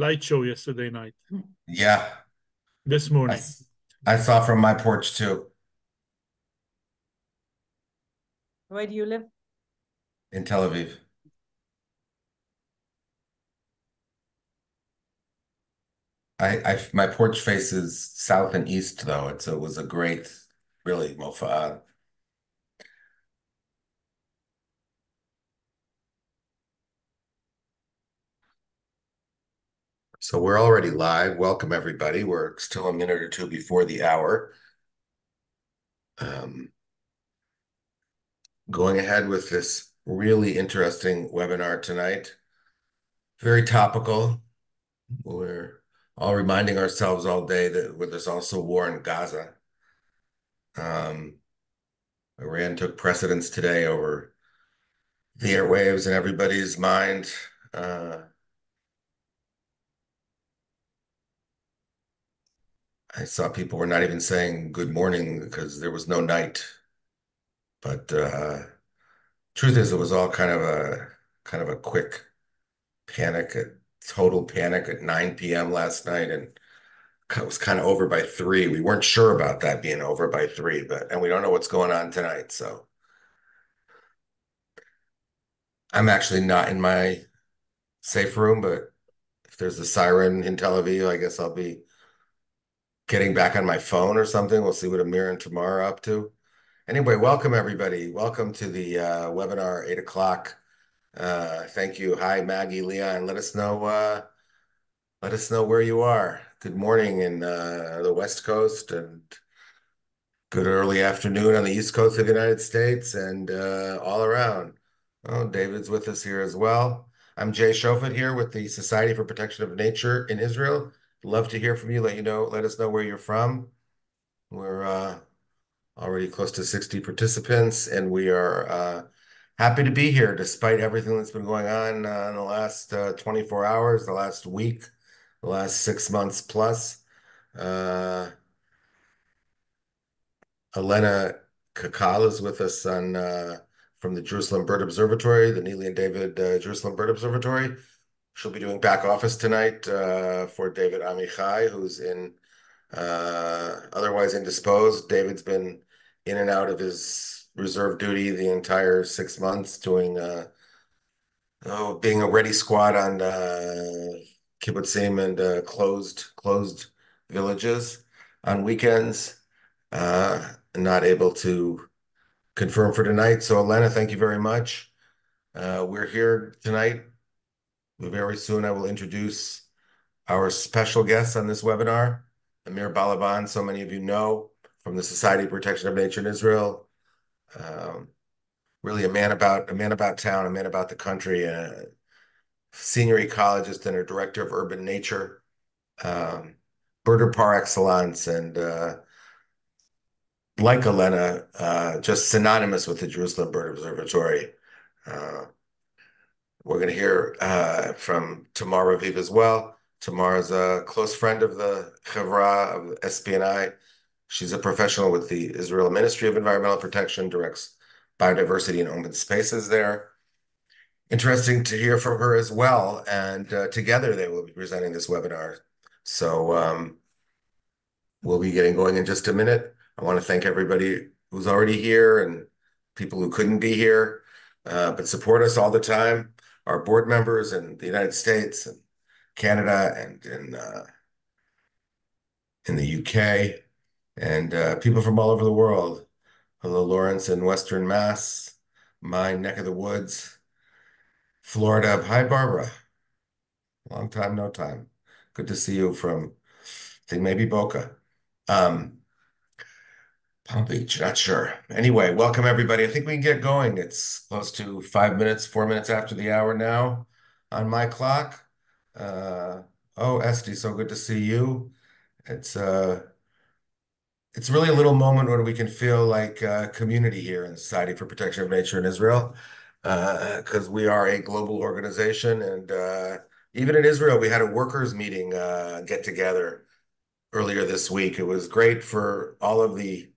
light show yesterday night. Yeah, This I, morning. s- I saw from my porch too Where do you live? in Tel Aviv. My porch faces south and east though. It was a great, really mofa'ad. So we're already live. Welcome everybody. We're still a minute or two before the hour. Um, Going ahead with this really interesting webinar tonight. Very topical. We're all reminding ourselves all day that there's also war in Gaza. Um, Iran took precedence today over the airwaves in everybody's mind. Uh, I saw people were not even saying good morning because there was no night. But truth is, it was all kind of a quick panic, a total panic at 9 p.m. last night, and it was kind of over by 3. We weren't sure about that being over by 3, and we don't know what's going on tonight. So I'm actually not in my safe room, but if there's a siren in Tel Aviv, I guess I'll be getting back on my phone or something. We'll see what Amir and Tamar are up to. Anyway, welcome everybody. Welcome to the webinar, 8 o'clock. Thank you. Hi, Maggie, Leon. Let us know where you are. Good morning in the West Coast and good early afternoon on the East Coast of the United States and all around. Oh, David's with us here as well. I'm Jay Shofet here with the Society for Protection of Nature in Israel. Love to hear from you. Let us know where you're from. We're already close to 60 participants, and we are happy to be here despite everything that's been going on in the last 24 hours, the last week, the last 6 months plus. Uh, Elena Kakal is with us from the Jerusalem Bird Observatory, the Neely and David Jerusalem Bird Observatory. She'll be doing back office tonight for David Amichai, who's otherwise indisposed. David's been in and out of his reserve duty the entire 6 months, being a ready squad on kibbutzim and closed villages on weekends. Not able to confirm for tonight. So, Elena, thank you very much. We're here tonight. Very soon, I will introduce our special guest on this webinar, Amir Balaban. So many of you know from the Society of Protection of Nature in Israel. Um, Really a man about town, a man about the country, a senior ecologist and a director of urban nature, um, birder par excellence, and like Elena, just synonymous with the Jerusalem Bird Observatory. Uh, we're going to hear from Tamar Raviv as well. Tamar is a close friend of the Chevra of SPNI. She's a professional with the Israel Ministry of Environmental Protection, directs biodiversity and open spaces there. Interesting to hear from her as well. And together they will be presenting this webinar. So we'll be getting going in just a minute. I want to thank everybody who's already here and people who couldn't be here, but support us all the time. Our board members in the United States and Canada and in the UK and people from all over the world. Hello, Lawrence in Western Mass, my neck of the woods, Florida. Hi, Barbara. Long time, no time. Good to see you from, I think maybe Boca. Palm Beach, not sure. Anyway, welcome everybody. I think we can get going. It's close to 5 minutes, 4 minutes after the hour now on my clock. Uh, oh, Esty, so good to see you. It's uh, it's really a little moment where we can feel like community here in the Society for Protection of Nature in Israel, because we are a global organization, and even in Israel, we had a workers' meeting get together earlier this week. It was great for all of the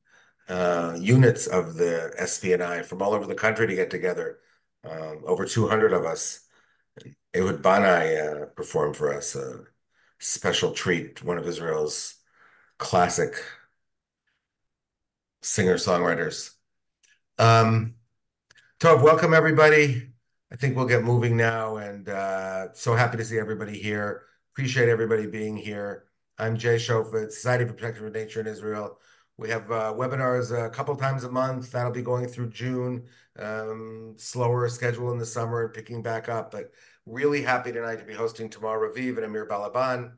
units of the SPNI from all over the country to get together. Over 200 of us. Ehud Banai performed for us. special treat, one of Israel's classic singer-songwriters. Tov, welcome everybody. I think we'll get moving now, and so happy to see everybody here. Appreciate everybody being here. I'm Jay Shofet, Society for Protection of Nature in Israel. We have webinars a couple times a month. That'll be going through June. Slower schedule in the summer and picking back up, but really happy tonight to be hosting Tamar Raviv and Amir Balaban.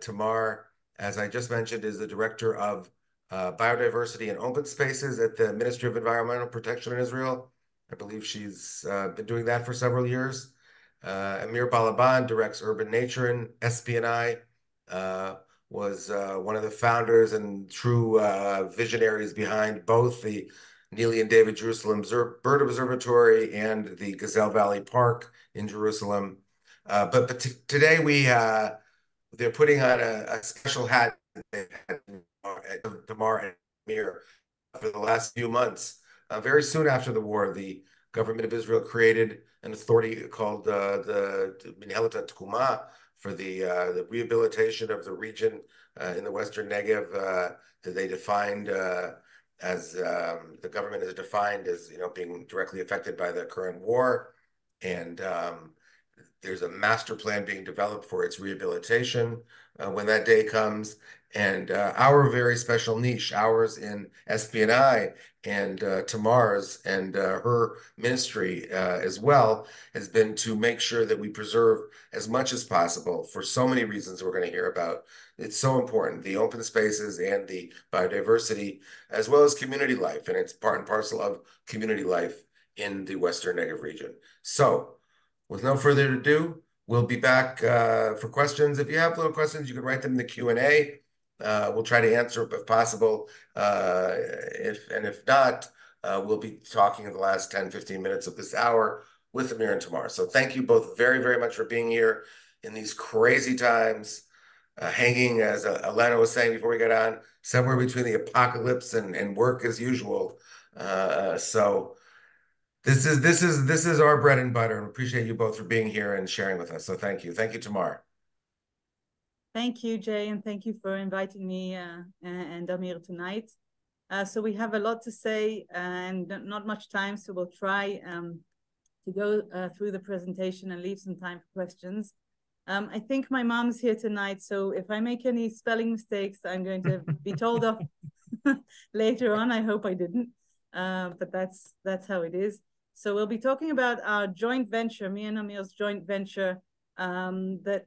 Tamar, as I just mentioned, is the Director of Biodiversity and Open Spaces at the Ministry of Environmental Protection in Israel. I believe she's been doing that for several years. Amir Balaban directs Urban Nature in SPNI, was one of the founders and true visionaries behind both the Neely and David Jerusalem Bird Observatory and the Gazelle Valley Park in Jerusalem. But today they're putting on a special hat Tamar and Amir for the last few months. Very soon after the war, the government of Israel created an authority called the Tkuma for the rehabilitation of the region in the Western Negev that they defined as the government is defined as being directly affected by the current war, and there's a master plan being developed for its rehabilitation when that day comes. And our very special niche, ours in SPNI and Tamar's and her ministry as well, has been to make sure that we preserve as much as possible for so many reasons we're going to hear about. It's so important, the open spaces and the biodiversity, as well as community life. And it's part and parcel of community life in the Western Negev region. So, with no further ado, we'll be back for questions. If you have little questions, you can write them in the Q&A. We'll try to answer if possible. If not, we'll be talking in the last 10, 15 minutes of this hour with Amir and Tamar. So thank you both very, very much for being here in these crazy times, hanging, as Elena was saying before we got on, somewhere between the apocalypse and work as usual. So this is our bread and butter, and appreciate you both for being here and sharing with us. So thank you, Tamar. Thank you, Jay, and thank you for inviting me and Amir tonight. So we have a lot to say and not much time, so we'll try to go through the presentation and leave some time for questions. I think my mom's here tonight, so if I make any spelling mistakes, I'm going to be told off later on. I hope I didn't, but that's how it is. So we'll be talking about our joint venture, me and Amir's joint venture, that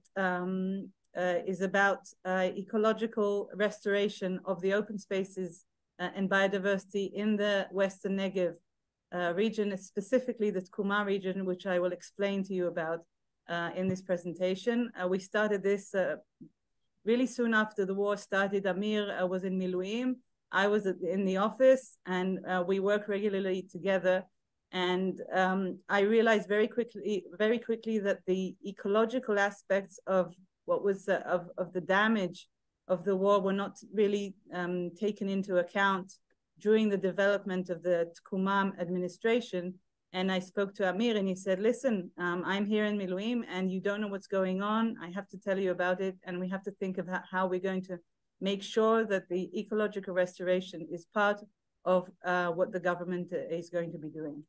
is about ecological restoration of the open spaces and biodiversity in the Western Negev region, specifically the Tkuma region, which I will explain to you about in this presentation. We started this really soon after the war started. Amir was in Miluim, I was in the office, and we work regularly together. And I realized very quickly that the ecological aspects of what was of the damage of the war were not really taken into account during the development of the Tkuma administration. And I spoke to Amir, and he said, listen, I'm here in Miluim, and you don't know what's going on. I have to tell you about it, and we have to think of how we're going to make sure that the ecological restoration is part of what the government is going to be doing.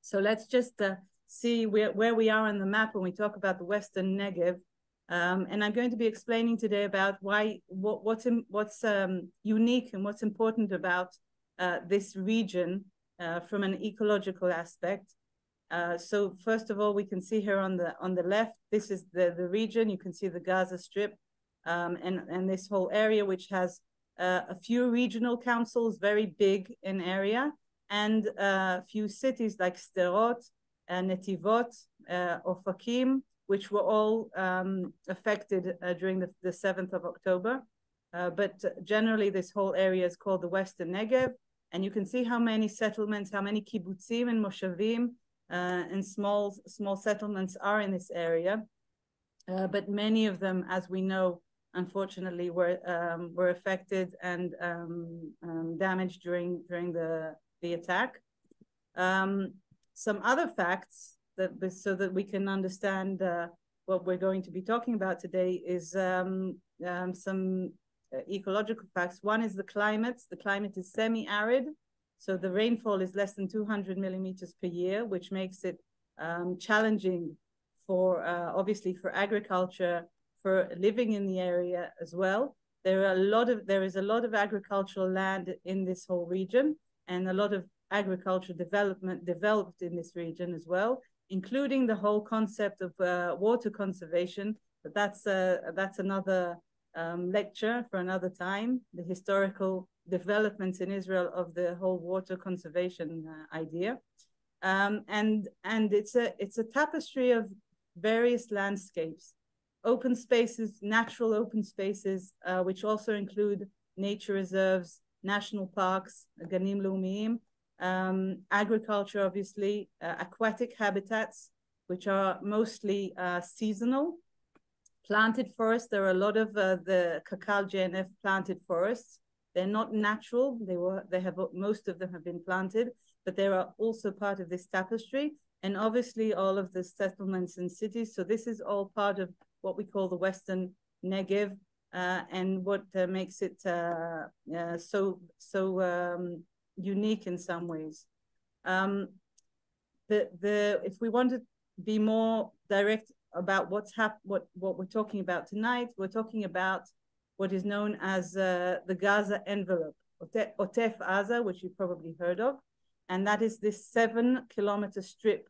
So let's just see where we are on the map when we talk about the Western Negev. And I'm going to be explaining today about what's unique and what's important about this region from an ecological aspect. So first of all, we can see here on the left, this is the region. You can see the Gaza Strip and this whole area, which has a few regional councils, very big in area, and a few cities like Sderot, Netivot, Ofakim, which were all affected during the 7th of October. But generally, this whole area is called the Western Negev. And you can see how many settlements, how many kibbutzim and moshavim and small settlements are in this area. But many of them, as we know, unfortunately, were affected and damaged during the attack. Some other facts so that we can understand what we're going to be talking about today is some ecological facts. One is the climate. The climate is semi-arid, so the rainfall is less than 200 millimeters per year, which makes it challenging for obviously for agriculture, for living in the area as well. There is a lot of agricultural land in this whole region, and a lot of agriculture development developed in this region as well, including the whole concept of water conservation. But that's another lecture for another time. The historical developments in Israel of the whole water conservation idea, and it's a tapestry of various landscapes, open spaces, natural open spaces, which also include nature reserves, national parks, ganim leumiyim, agriculture, obviously, aquatic habitats, which are mostly seasonal, planted forests. There are a lot of the Kakal JNF planted forests. They're not natural. Most of them have been planted, but they are also part of this tapestry. And obviously all of the settlements and cities. So this is all part of what we call the Western Negev, and what makes it so unique in some ways. If we want to be more direct about what we're talking about tonight, we're talking about what is known as the Gaza envelope, Otef Aza, which you've probably heard of, and that is this 7-kilometer strip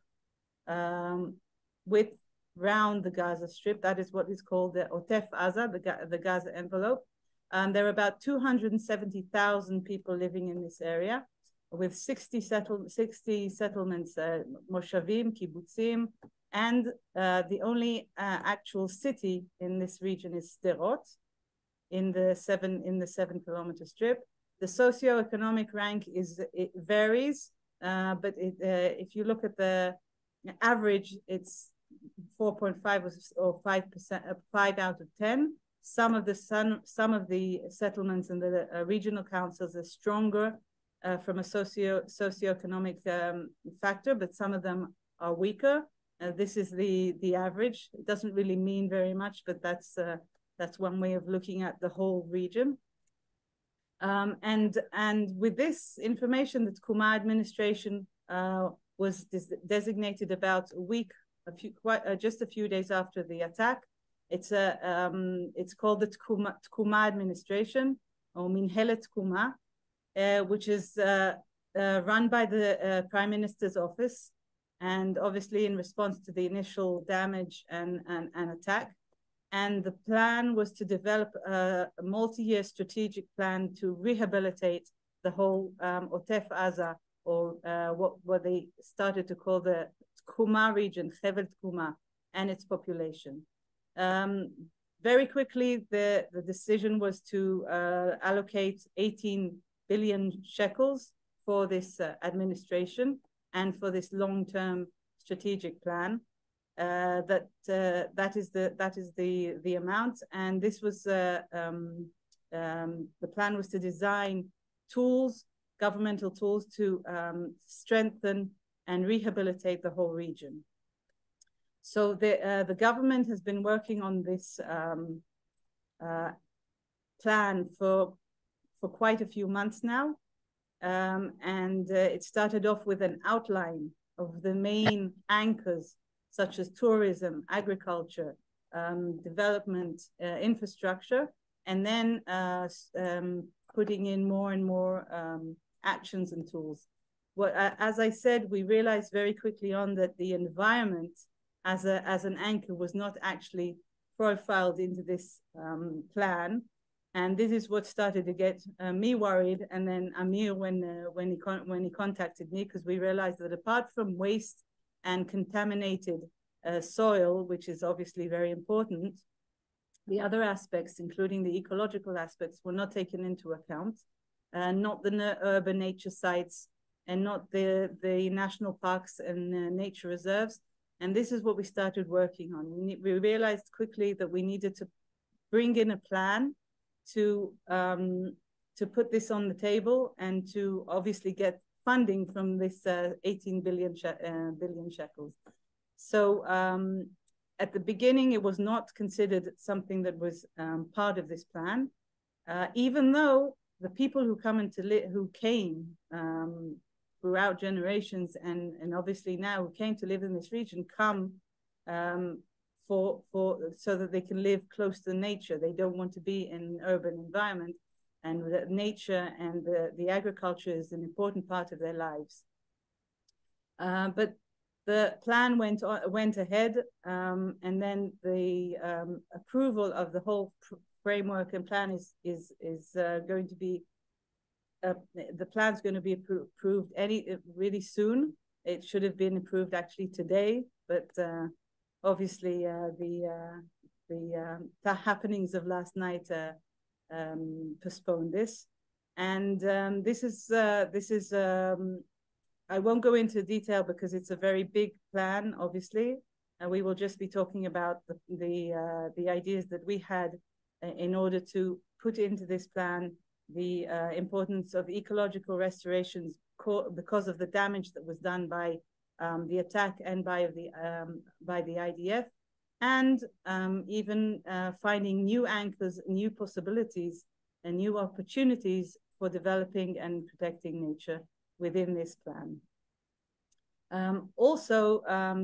width round the Gaza Strip. That is what is called the Otef Aza, the Gaza envelope. There are about 270,000 people living in this area, with 60 settlements, moshavim, kibbutzim, and the only actual city in this region is Sderot, in the 7-kilometer strip. The socioeconomic rank it varies, but if you look at the average, it's 4.5 or 5%, 5 out of 10. Some of the settlements and the regional councils are stronger from a socioeconomic factor, but some of them are weaker. This is the average. It doesn't really mean very much, but that's one way of looking at the whole region. And with this information, the Tkuma administration was designated about just a few days after the attack. It's called the Tkuma administration, or Minhelet Tkuma, which is run by the Prime Minister's office, and obviously in response to the initial damage and attack. And the plan was to develop a multi-year strategic plan to rehabilitate the whole Otef Aza, or what they started to call the Tkuma region, Hevel Tkuma, and its population. Very quickly, the decision was to allocate 18 billion shekels for this administration and for this long-term strategic plan. That is the amount, and this was the plan was to design tools, governmental tools, to strengthen and rehabilitate the whole region. So the government has been working on this plan for quite a few months now, and it started off with an outline of the main anchors, such as tourism, agriculture, development, infrastructure, and then putting in more and more actions and tools. As I said, we realized very quickly on that the environment as an anchor was not actually profiled into this plan, and this is what started to get me worried, and then Amir when he contacted me, because we realized that apart from waste and contaminated soil, which is obviously very important, the other aspects, including the ecological aspects, were not taken into account, not the urban nature sites, and not the national parks and nature reserves. And this is what we started working on. We realized quickly that we needed to bring in a plan to put this on the table, and to obviously get funding from this 18 billion shekels. So at the beginning, it was not considered something that was part of this plan, even though the people who came throughout generations and obviously now who came to live in this region come so that they can live close to nature. They don't want to be in an urban environment, and that nature and the agriculture is an important part of their lives. But the plan went ahead, and then the approval of the whole framework and plan is going to be the plan's going to be approved really soon. It should have been approved actually today, but obviously the happenings of last night postponed this. And this is I won't go into detail because it's a very big plan, obviously. We will just be talking about the ideas that we had in order to put into this plan the importance of ecological restorations because of the damage that was done by the attack and by the IDF, and even finding new anchors, new possibilities, and new opportunities for developing and protecting nature within this plan. Also,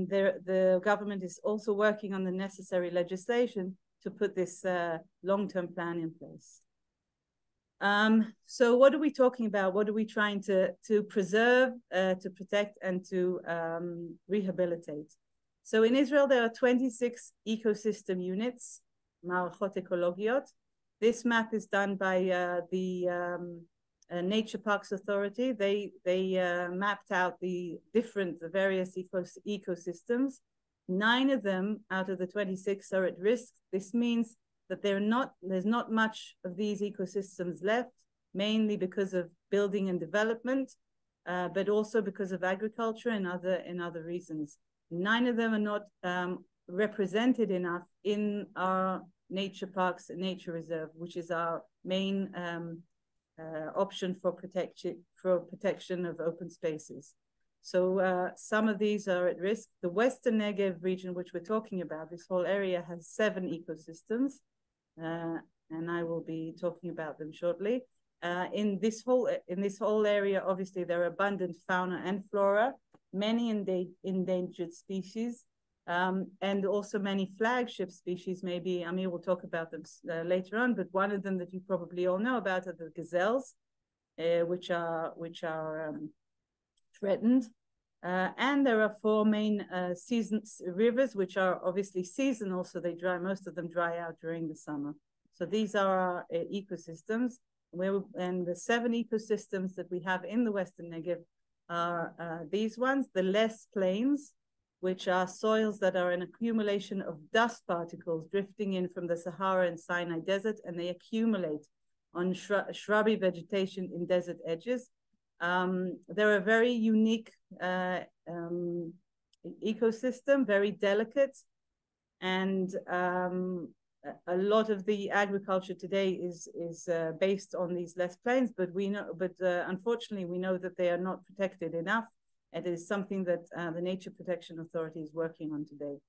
the government is also working on the necessary legislation to put this long-term plan in place. So what are we talking about? What are we trying to preserve, to protect, and to rehabilitate? So in Israel, there are 26 ecosystem units, מערכות אקולוגיות. This map is done by the Nature Parks Authority. They mapped out the various ecosystems. 9 of them out of the 26 are at risk. This means that there's not much of these ecosystems left, mainly because of building and development, but also because of agriculture and other reasons. 9 of them are not represented enough in our nature parks and nature reserve, which is our main option for protection of open spaces. So some of these are at risk. The Western Negev region, which we're talking about, this whole area has 7 ecosystems, and I will be talking about them shortly. In this whole area, obviously, there are abundant fauna and flora, many endangered species, and also many flagship species. Maybe Amir will talk about them later on, but one of them that you probably all know about are the gazelles, which are threatened. And there are 4 main rivers, which are obviously seasonal, so most of them dry out during the summer. So these are our ecosystems. And the 7 ecosystems that we have in the Western Negev are these ones: the less plains, which are soils that are an accumulation of dust particles drifting in from the Sahara and Sinai Desert, and they accumulate on shrubby vegetation in desert edges. They're a very unique ecosystem, very delicate, and a lot of the agriculture today is based on these less plains. But unfortunately, we know that they are not protected enough. It is something that the Nature Protection Authority is working on today.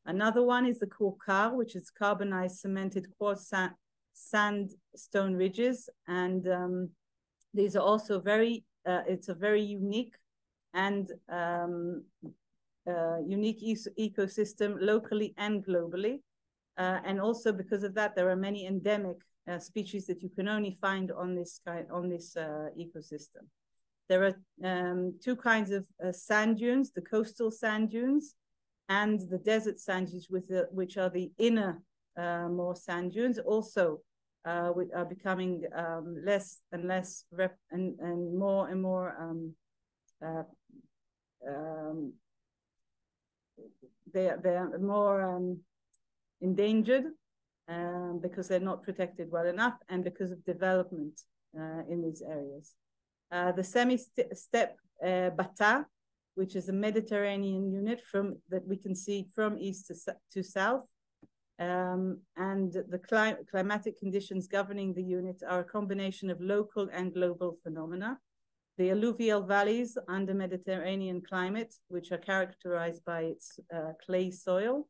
Another one is the Kurkar, which is carbonized cemented quartz sandstone ridges, and these are also it's a very unique and unique ecosystem locally and globally. And also because of that, there are many endemic species that you can only find on this ecosystem. There are 2 kinds of sand dunes: the coastal sand dunes and the desert sand dunes, which are the inner more sand dunes. Also, are becoming less and less and more they're more endangered because they're not protected well enough, and because of development in these areas. The semi-steppe Bata, which is a Mediterranean unit that we can see from east to south, and the climatic conditions governing the unit are a combination of local and global phenomena. The alluvial valleys under Mediterranean climate, which are characterized by its clay soil,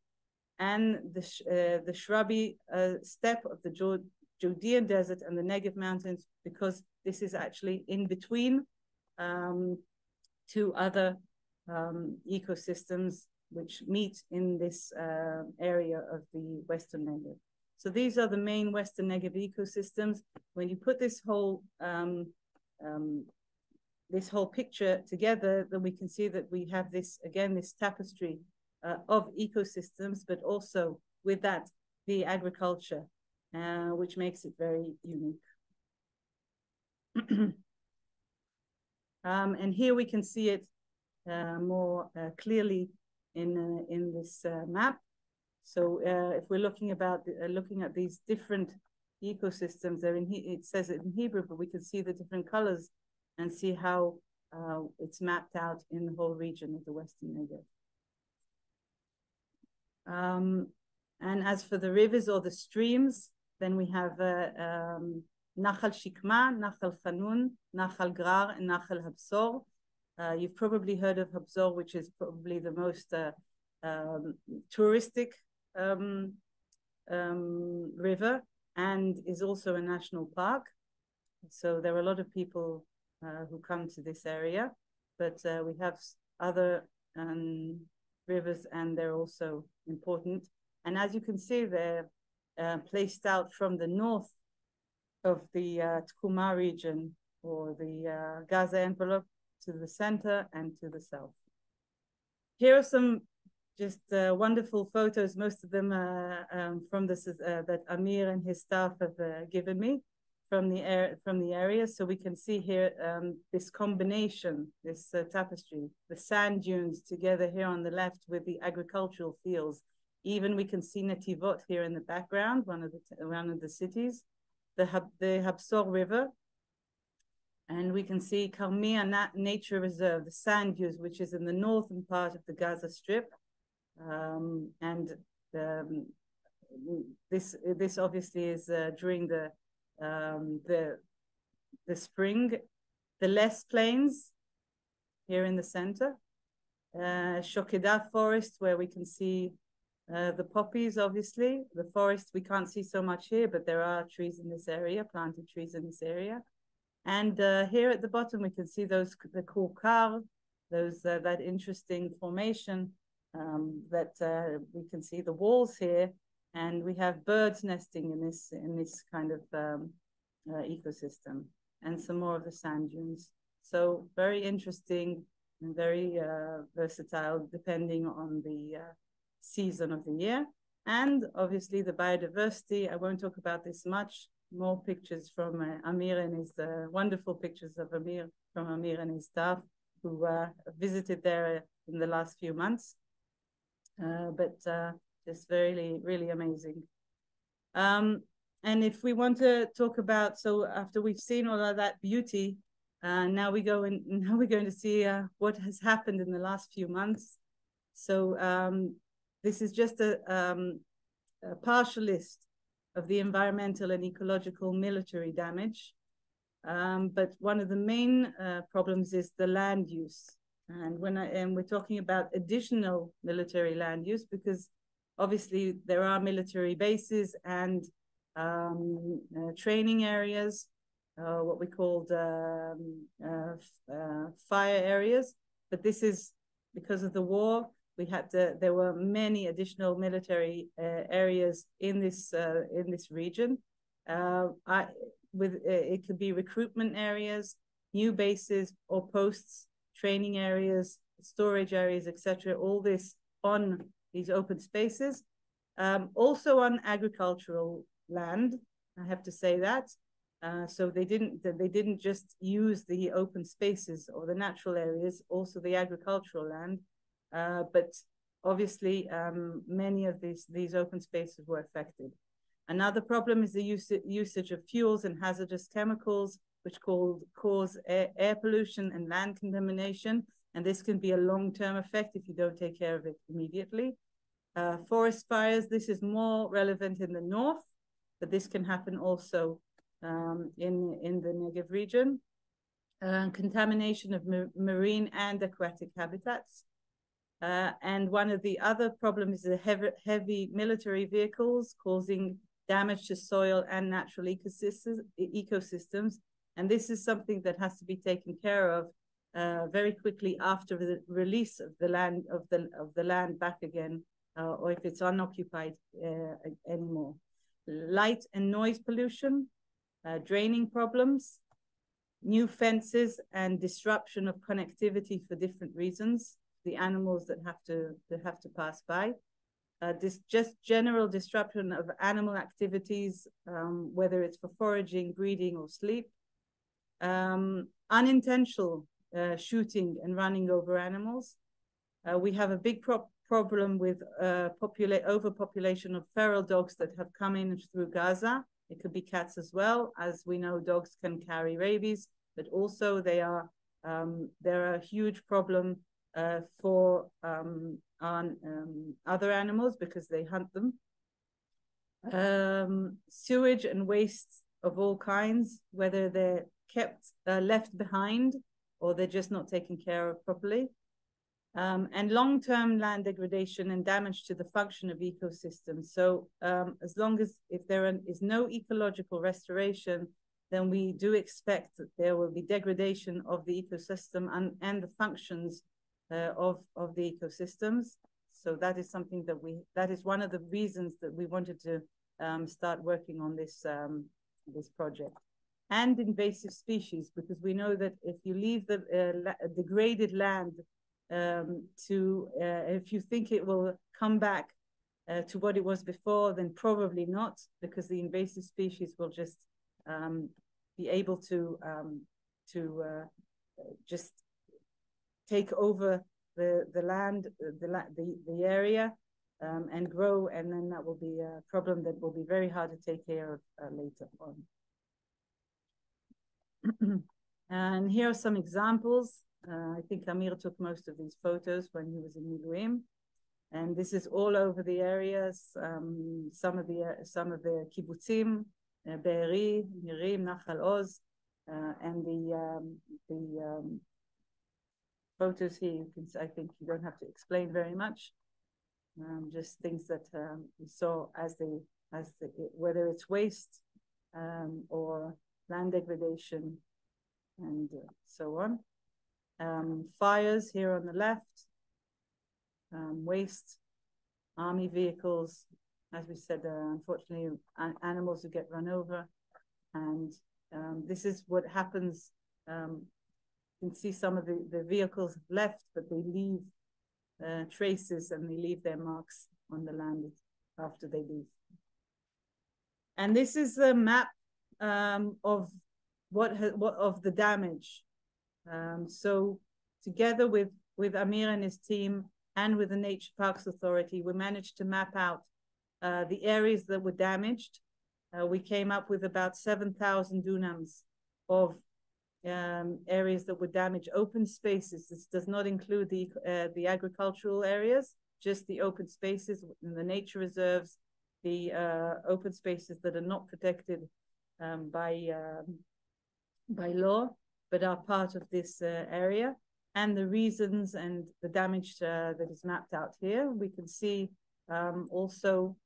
and the shrubby steppe of the Judean desert and the Negev mountains, because this is actually in between two other ecosystems which meet in this area of the Western Negev. So these are the main Western Negev ecosystems. When you put this whole picture together, then we can see that we have this, again, this tapestry of ecosystems, but also with that, the agriculture, which makes it very unique. And here we can see it more clearly in this map. So if we're looking at these different ecosystems, it says it in Hebrew, but we can see the different colors and see how it's mapped out in the whole region of the Western Negev. And as for the rivers or the streams, then we have Nachal Shikma, Nachal Chanun, Nachal Grar, and Nachal Habsor. You've probably heard of Habsor, which is probably the most touristic river and is also a national park. So there are a lot of people who come to this area, but we have other rivers and they're also important. And as you can see, they're placed out from the north of the Tkuma region or the Gaza envelope to the center and to the south. Here are some just wonderful photos, most of them from this that Amir and his staff have given me from the area. So we can see here this combination, this tapestry, the sand dunes together here on the left with the agricultural fields. Even we can see Netivot here in the background, one of the cities, the Habsor River, and we can see Karmia Nature Reserve, the sand dunes, which is in the northern part of the Gaza Strip. This obviously is during the spring. The Les Plains here in the center, Shokedah Forest, where we can see the poppies. Obviously, the forest we can't see so much here, but there are trees in this area, planted trees in this area. And here at the bottom we can see the Kurkar, that interesting formation. That we can see the walls here, and we have birds nesting in this kind of ecosystem, and some more of the sand dunes. So very interesting and very versatile, depending on the season of the year. And obviously the biodiversity. I won't talk about this much. More pictures from Amir and his wonderful pictures of Amir and his staff who visited there in the last few months. But just really amazing. And if we want to talk about, so after we've seen all of that beauty, now we're going to see what has happened in the last few months. So this is just a partial list of the environmental and ecological military damage. But one of the main problems is the land use. And we're talking about additional military land use, because obviously there are military bases and training areas, what we called fire areas. But this is because of the war. There were many additional military areas in this region. It could be recruitment areas, new bases or posts, training areas, storage areas, etc. All this on these open spaces. Also on agricultural land, I have to say that. So they didn't just use the open spaces or the natural areas, also the agricultural land. But obviously, many of these open spaces were affected. Another problem is the usage of fuels and hazardous chemicals, which cause air pollution and land contamination. And this can be a long-term effect if you don't take care of it immediately. Forest fires, this is more relevant in the north, but this can happen also in the Negev region. Contamination of marine and aquatic habitats. And one of the other problems is the heavy military vehicles causing damage to soil and natural ecosystems. And this is something that has to be taken care of very quickly after the release of the land back again, or if it's unoccupied anymore. Light and noise pollution, draining problems, new fences and disruption of connectivity for different reasons, the animals that have to pass by. This just general disruption of animal activities, whether it's for foraging, breeding, or sleep. Unintentional shooting and running over animals. We have a big problem with overpopulation of feral dogs that have come in through Gaza. It could be cats as well. As we know, dogs can carry rabies, but also they're a huge problem for other animals because they hunt them. Sewage and waste of all kinds, whether they're left behind or they're just not taken care of properly. And long-term land degradation and damage to the function of ecosystems. So as long as if there is no ecological restoration, then we do expect that there will be degradation of the ecosystem and the functions of the ecosystems. So that is something that is one of the reasons that we wanted to start working on this project. And invasive species, because we know that if you leave the degraded land if you think it will come back to what it was before, then probably not, because the invasive species will just be able to just take over the land, the area, and grow, and then that will be a problem that will be very hard to take care of later on. And here are some examples. I think Amir took most of these photos when he was in Miluim, and this is all over the areas. Some of the kibbutzim, Be'eri, Mirim, Nachal Oz, and the photos here. I think you don't have to explain very much. Just things that we saw whether it's waste or land degradation, and so on. Fires here on the left, waste, army vehicles, as we said, unfortunately, animals who get run over. And this is what happens. You can see some of the vehicles left, but they leave traces and they leave their marks on the land after they leave. And this is a map of of the damage. So together with Amir and his team and with the Nature Parks Authority, we managed to map out the areas that were damaged. We came up with about 7,000 dunams of areas that were damaged, open spaces. This does not include the agricultural areas, just the open spaces in the nature reserves, the open spaces that are not protected by law, but are part of this area, and the reasons and the damage that is mapped out here. We can see also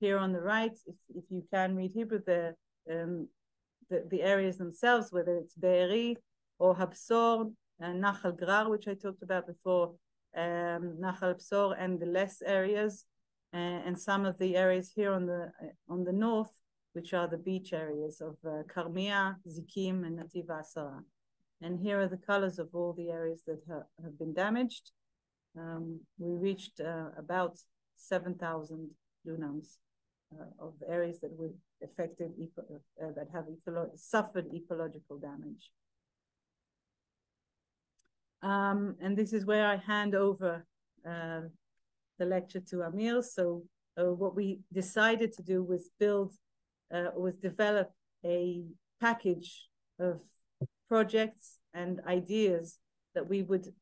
here on the right, if you can read Hebrew, the areas themselves, whether it's Be'eri or Habsor, Nachal Grar, which I talked about before, Nachal Habsor, and the less areas, and some of the areas here on the north, which are the beach areas of Karmia, Zikim, and Nativ Asara. And here are the colors of all the areas that have been damaged. We reached about 7,000 dunams of areas that were affected, that have suffered ecological damage. And this is where I hand over the lecture to Amir. So what we decided to do was develop a package of projects and ideas that we would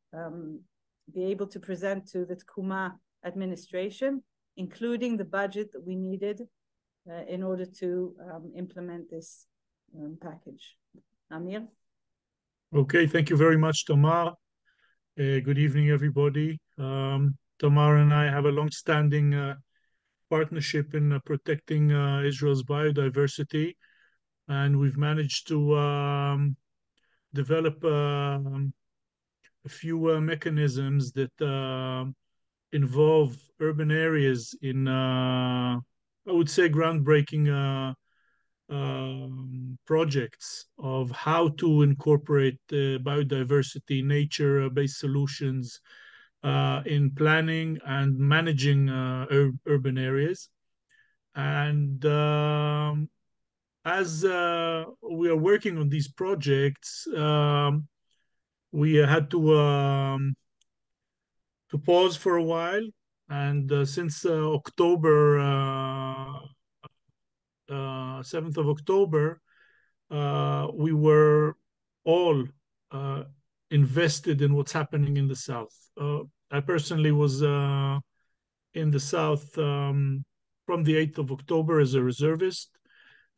be able to present to the Tkuma administration, including the budget that we needed in order to implement this package. Amir? Okay, thank you very much, Tamar. Good evening, everybody. Tamar and I have a long-standing partnership in protecting Israel's biodiversity, and we've managed to develop a few mechanisms that involve urban areas in, I would say, groundbreaking projects of how to incorporate biodiversity, nature-based solutions in planning and managing urban areas. And as we are working on these projects, we had to pause for a while. And since October, 7th of October, we were all invested in what's happening in the South. I personally was in the South from the 8th of October as a reservist,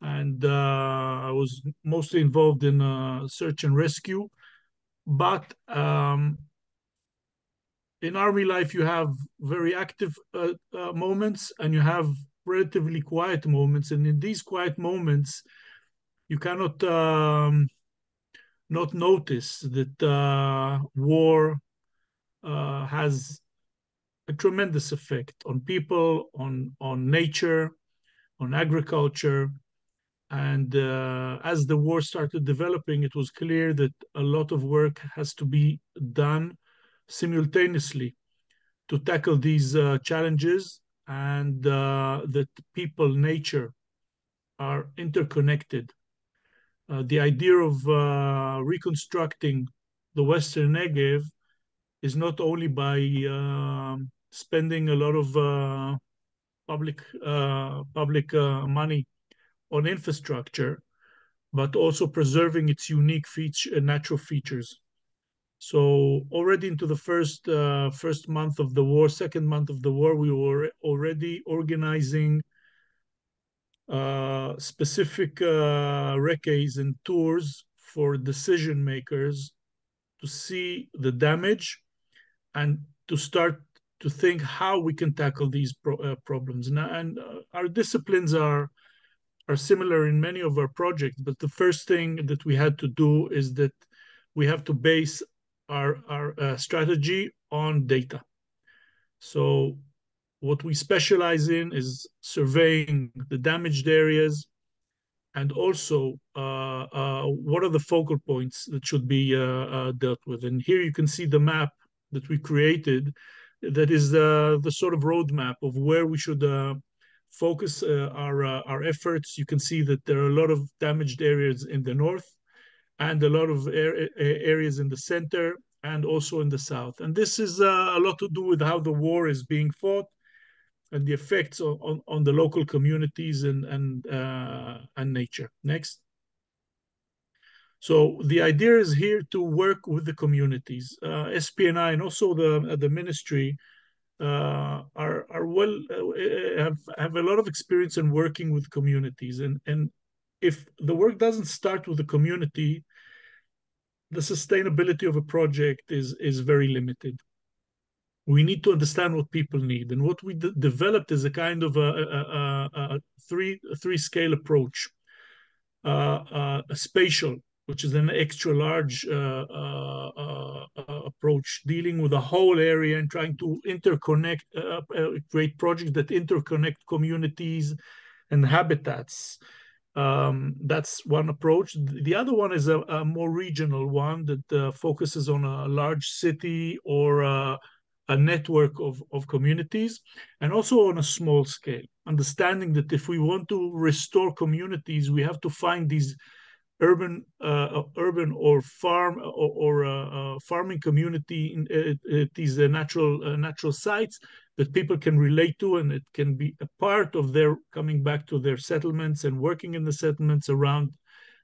and I was mostly involved in search and rescue. But in army life, you have very active moments and you have relatively quiet moments. And in these quiet moments, you cannot not notice that war has a tremendous effect on people, on nature, on agriculture. And as the war started developing, it was clear that a lot of work has to be done simultaneously to tackle these challenges, and that people, nature, are interconnected. The idea of reconstructing the Western Negev is not only by spending a lot of public money on infrastructure, but also preserving its unique natural features. So already into the first month of the war, second month of the war, we were already organizing specific recce's and tours for decision makers to see the damage and to start to think how we can tackle these problems. And our disciplines are similar in many of our projects, but the first thing that we had to do is that we have to base our strategy on data. So what we specialize in is surveying the damaged areas, and also what are the focal points that should be dealt with. And here you can see the map that we created that is the sort of roadmap of where we should focus our efforts. You can see that there are a lot of damaged areas in the north and a lot of areas in the center and also in the south. And this is a lot to do with how the war is being fought and the effects on the local communities and nature. Next. So the idea is here to work with the communities. SPNI and also the ministry are well have a lot of experience in working with communities, and if the work doesn't start with the community, the sustainability of a project is very limited. We need to understand what people need, and what we developed is a kind of a three scale approach. A spatial, which is an extra large approach, dealing with the whole area and trying to interconnect, create projects that interconnect communities and habitats. That's one approach. The other one is a more regional one that focuses on a large city or a network of communities, and also on a small scale, understanding that if we want to restore communities, we have to find these urban or farm or farming community in these natural sites that people can relate to, and it can be a part of their coming back to their settlements and working in the settlements around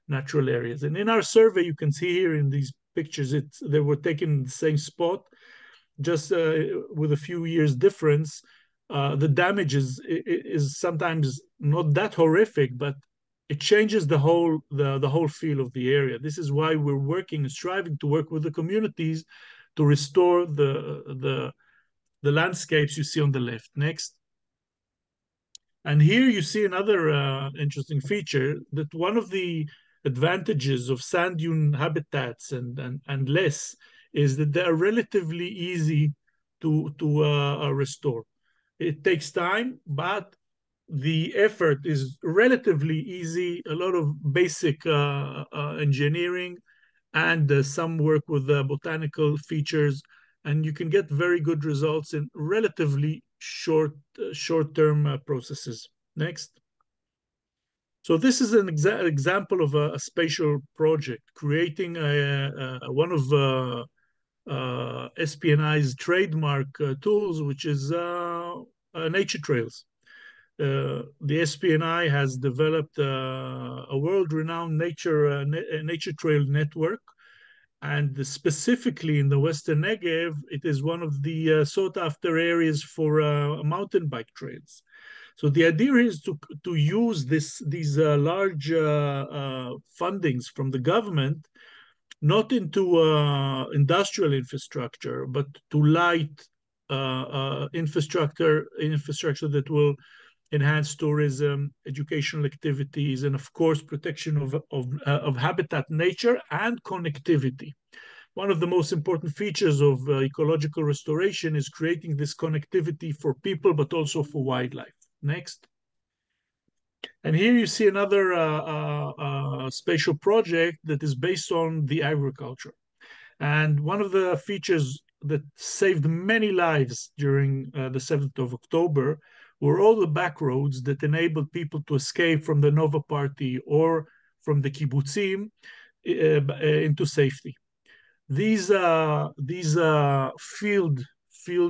natural areas. And in our survey, you can see here in these pictures, they were taken in the same spot, just with a few years difference. The damage is sometimes not that horrific, but it changes the whole feel of the area. This is why we're working and striving to work with the communities to restore the landscapes you see on the left. Next. And here you see another interesting feature, that one of the advantages of sand dune habitats and less is that they are relatively easy to restore. It takes time, but the effort is relatively easy. A lot of basic engineering and some work with botanical features, and you can get very good results in relatively short-term processes. Next. So this is an example of a spatial project, creating one of SPNI's trademark tools, which is nature trails. The SPNI has developed a world-renowned nature trail network, and specifically in the Western Negev, it is one of the sought-after areas for mountain bike trails. So the idea is to use these large fundings from the government, not into industrial infrastructure, but to light infrastructure that will enhance tourism, educational activities, and of course, protection of habitat, nature, and connectivity. One of the most important features of ecological restoration is creating this connectivity for people, but also for wildlife. Next. And here you see another spatial project that is based on the agriculture. And one of the features that saved many lives during the 7th of October were all the back roads that enabled people to escape from the Nova Party or from the kibbutzim into safety. These field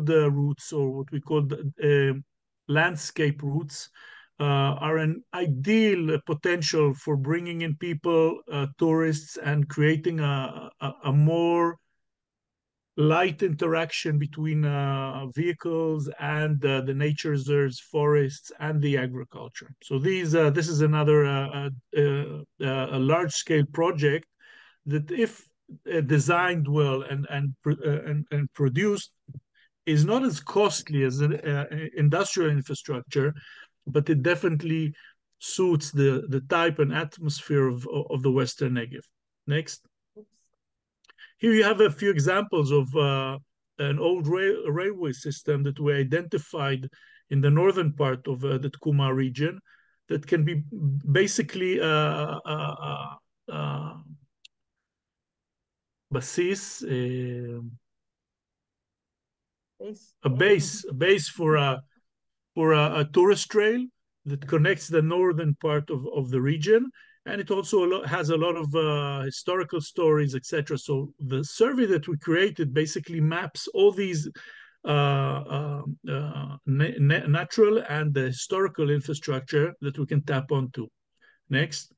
routes, or what we call landscape routes, are an ideal potential for bringing in people, tourists, and creating a more light interaction between vehicles and the nature reserves, forests, and the agriculture. So this is another a large-scale project that, if designed well and produced, is not as costly as an industrial infrastructure, but it definitely suits the type and atmosphere of the Western Negev. Next. Here you have a few examples of an old railway system that we identified in the northern part of the Tkuma region that can be basically basis, a base for a tourist trail that connects the northern part of the region. And it also has a lot of historical stories, etc. So the survey that we created basically maps all these natural and the historical infrastructure that we can tap onto. Next.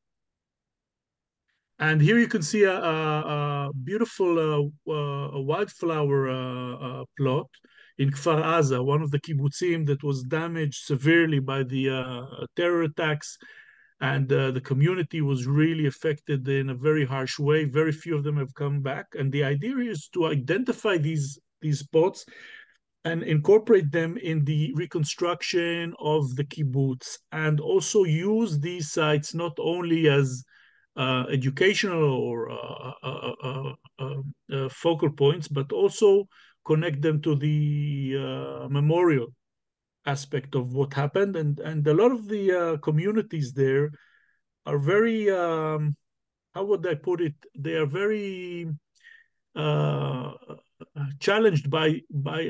And here you can see a beautiful wildflower plot in Kfar Aza, one of the kibbutzim that was damaged severely by the terror attacks. And the community was really affected in a very harsh way. Very few of them have come back. And the idea is to identify these spots and incorporate them in the reconstruction of the kibbutz, and also use these sites not only as educational or focal points, but also connect them to the memorial aspect of what happened. And a lot of the communities there are very, how would I put it? They are very challenged by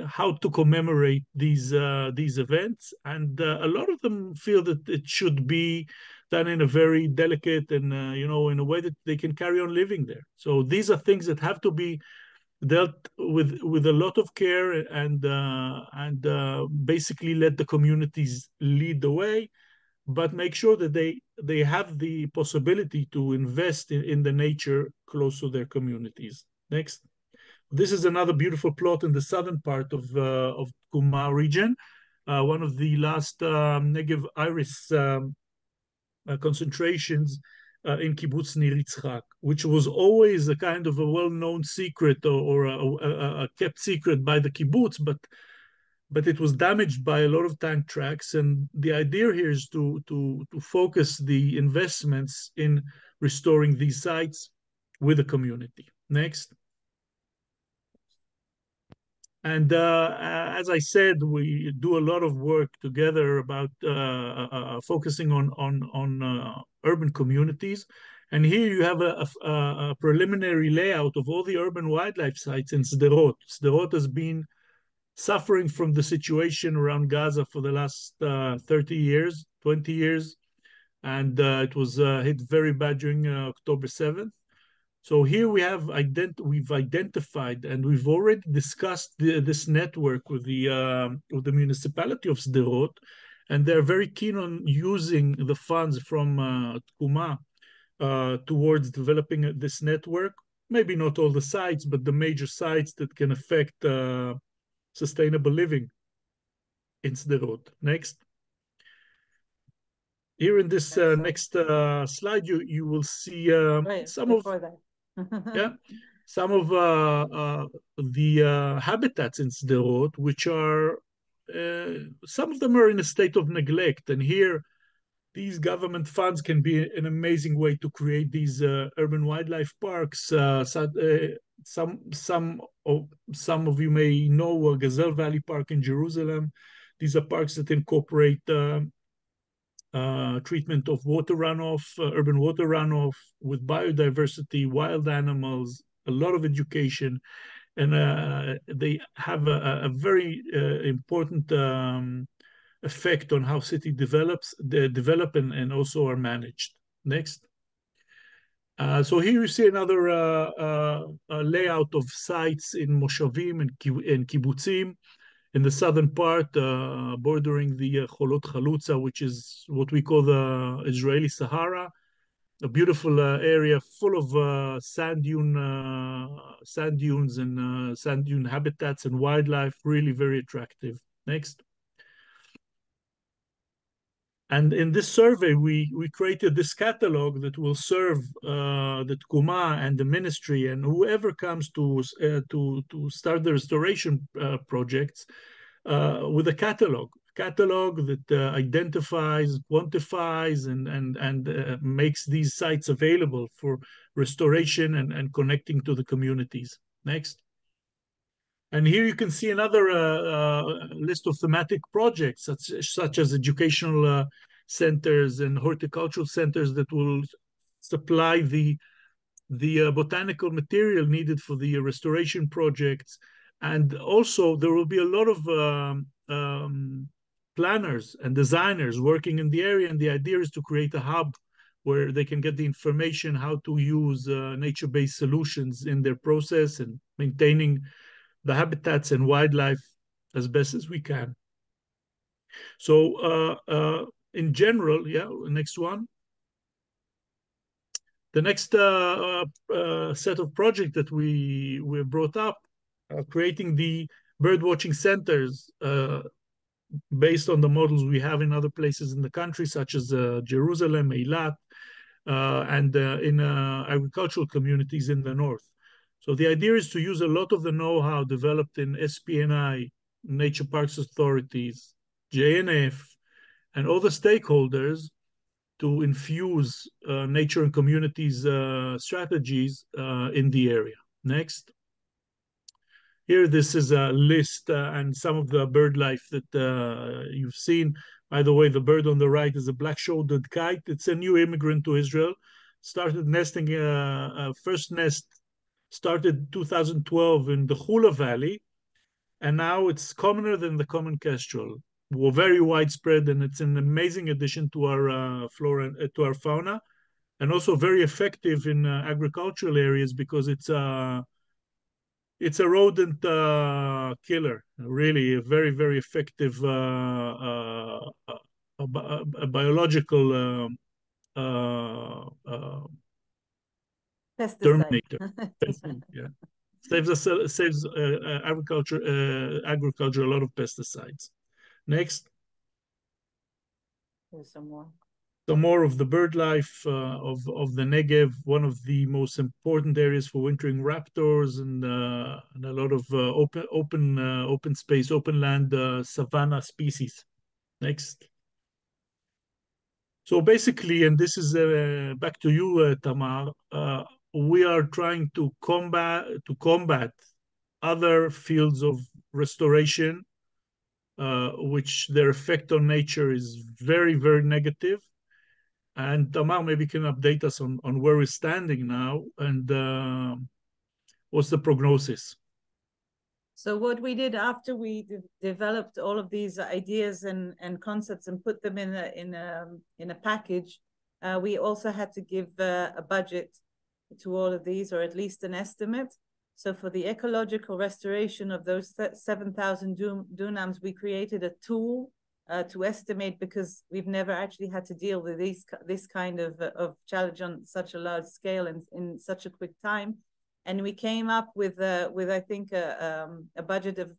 how to commemorate these events, and a lot of them feel that it should be done in a very delicate and in a way that they can carry on living there. So these are things that have to be dealt with a lot of care, and basically let the communities lead the way, but make sure that they have the possibility to invest in the nature close to their communities. Next. This is another beautiful plot in the southern part of Tkuma region, one of the last Negev iris concentrations in Kibbutz Nir Yitzchak, which was always a kind of a well-known secret or a kept secret by the kibbutz, but it was damaged by a lot of tank tracks. And the idea here is to focus the investments in restoring these sites with the community. Next. And as I said, we do a lot of work together about focusing on urban communities. And here you have a preliminary layout of all the urban wildlife sites in Sderot. Sderot has been suffering from the situation around Gaza for the last 30 years, 20 years. And it was hit very bad during October 7th. So here we've identified and we've already discussed this network with the municipality of Sderot, and they're very keen on using the funds from Tkuma towards developing this network. Maybe not all the sites, but the major sites that can affect sustainable living in Sderot. Next. Here in this next slide, you will see some of the habitats in Sderot, which are some of them are in a state of neglect, and here these government funds can be an amazing way to create these urban wildlife parks. Some of you may know Gazelle Valley Park in Jerusalem. These are parks that incorporate treatment of water runoff, urban water runoff with biodiversity, wild animals, a lot of education, and they have a very important effect on how city develop and also are managed. Next. So here you see another layout of sites in Moshavim and Kibbutzim in the southern part, bordering the Cholot Chalutza, which is what we call the Israeli Sahara, a beautiful area full of sand dunes and sand dune habitats and wildlife, really very attractive. Next. And in this survey, we created this catalog that will serve the Tkuma and the ministry and whoever comes to start the restoration projects with a catalog that identifies, quantifies, and makes these sites available for restoration and connecting to the communities. Next. And here you can see another list of thematic projects, such as educational centers and horticultural centers that will supply the botanical material needed for the restoration projects. And also there will be a lot of planners and designers working in the area. And the idea is to create a hub where they can get the information how to use nature-based solutions in their process and maintaining the habitats and wildlife as best as we can. So in general, next one. The next set of projects that we brought up, creating the birdwatching centers based on the models we have in other places in the country, such as Jerusalem, Eilat, and in agricultural communities in the north. So the idea is to use a lot of the know-how developed in SPNI, Nature Parks Authorities, JNF, and all the stakeholders to infuse nature and communities strategies in the area. Next. Here, this is a list and some of the bird life that you've seen. By the way, the bird on the right is a black-shouldered kite. It's a new immigrant to Israel. Started nesting, first nest started 2012 in the Hula Valley, and now it's commoner than the common kestrel. Very widespread, and it's an amazing addition to our flora, to our fauna, and also very effective in agricultural areas because it's a rodent killer. Really, a very, very effective biological terminator. Yeah. Saves agriculture a lot of pesticides. Next. There's some more. Tamar, of the bird life of the Negev, one of the most important areas for wintering raptors, and a lot of open space, open land savanna species. Next. So basically, and this is back to you, Tamar, we are trying to combat other fields of restoration, which their effect on nature is very, very negative. And Tamar maybe can update us on where we're standing now and what's the prognosis. So what we did after we developed all of these ideas and concepts and put them in a package, we also had to give a budget to all of these, or at least an estimate. So for the ecological restoration of those 7,000 dunams, we created a tool to estimate, because we've never actually had to deal with this kind of challenge on such a large scale and in such a quick time. And we came up with I think a budget of